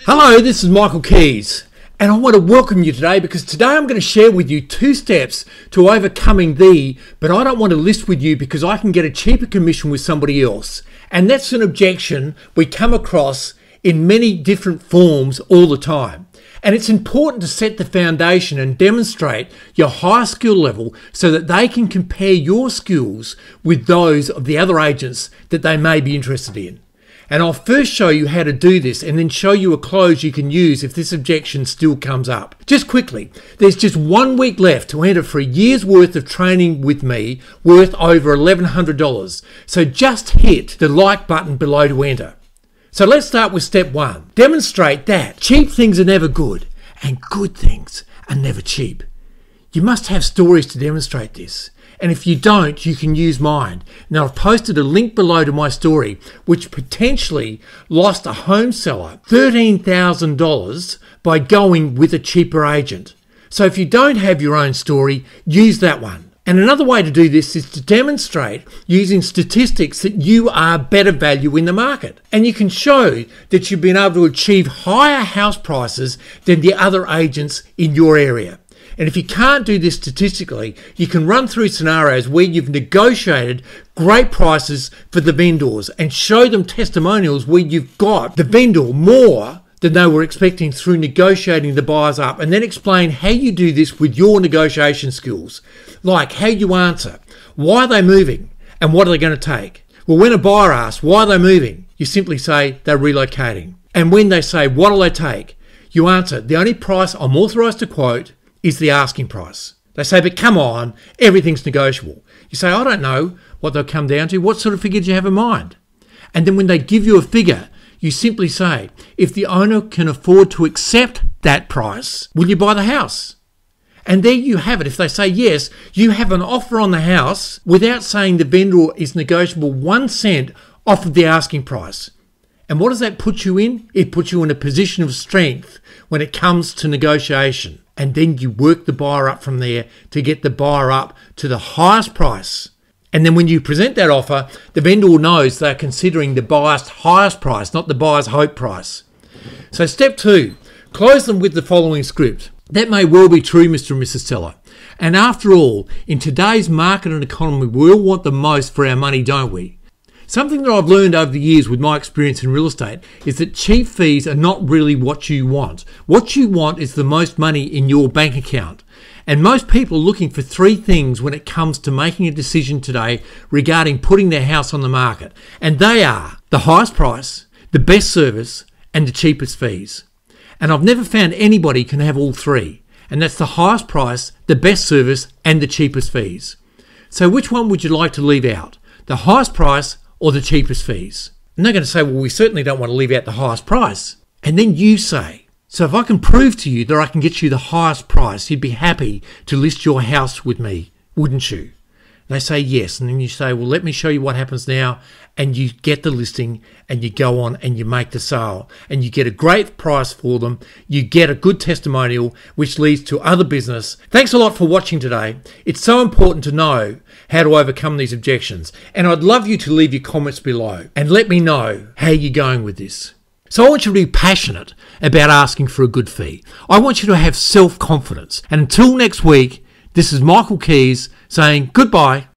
Hello, this is Michael Kies, and I want to welcome you today because today I'm going to share with you 2 steps to overcoming but I don't want to list with you because I can get a cheaper commission with somebody else. And that's an objection we come across in many different forms all the time. And it's important to set the foundation and demonstrate your high skill level so that they can compare your skills with those of the other agents that they may be interested in. And I'll first show you how to do this and then show you a close you can use if this objection still comes up. Just quickly, there's just 1 week left to enter for a year's worth of training with me worth over $1,100. So just hit the like button below to enter. So let's start with step 1. Demonstrate that cheap things are never good and good things are never cheap. You must have stories to demonstrate this. And if you don't, you can use mine. Now, I've posted a link below to my story, which potentially lost a home seller $13,000 by going with a cheaper agent. So if you don't have your own story, use that one. And another way to do this is to demonstrate using statistics that you are better value in the market. And you can show that you've been able to achieve higher house prices than the other agents in your area. And if you can't do this statistically, you can run through scenarios where you've negotiated great prices for the vendors and show them testimonials where you've got the vendor more than they were expecting through negotiating the buyers up, and then explain how you do this with your negotiation skills, like how you answer, why are they moving and what are they going to take? Well, when a buyer asks, why are they moving? You simply say they're relocating. And when they say, what will they take? You answer, the only price I'm authorised to quote is the asking price. They say, but come on, everything's negotiable. You say, I don't know what they'll come down to. What sort of figure do you have in mind? And then when they give you a figure, you simply say, if the owner can afford to accept that price, will you buy the house? And there you have it. If they say yes, you have an offer on the house without saying the vendor is negotiable 1 cent off of the asking price. And what does that put you in? It puts you in a position of strength when it comes to negotiation. And then you work the buyer up from there to get the buyer up to the highest price. And then when you present that offer, the vendor knows they're considering the buyer's highest price, not the buyer's hope price. So step 2, close them with the following script. That may well be true, Mr. and Mrs. Seller. And after all, in today's market and economy, we all want the most for our money, don't we? Something that I've learned over the years with my experience in real estate is that cheap fees are not really what you want. What you want is the most money in your bank account. And most people are looking for 3 things when it comes to making a decision today regarding putting their house on the market. And they are the highest price, the best service, and the cheapest fees. And I've never found anybody can have all 3. And that's the highest price, the best service, and the cheapest fees. So which one would you like to leave out? The highest price or the cheapest fees? And they're going to say, well, we certainly don't want to leave out the highest price. And then you say, so if I can prove to you that I can get you the highest price, you'd be happy to list your house with me, wouldn't you? They say yes. And then you say, well, let me show you what happens now. And you get the listing and you go on and you make the sale and you get a great price for them. You get a good testimonial, which leads to other business. Thanks a lot for watching today. It's so important to know how to overcome these objections. And I'd love you to leave your comments below and let me know how you're going with this. So I want you to be passionate about asking for a good fee. I want you to have self-confidence. And until next week, this is Michael Kies saying goodbye.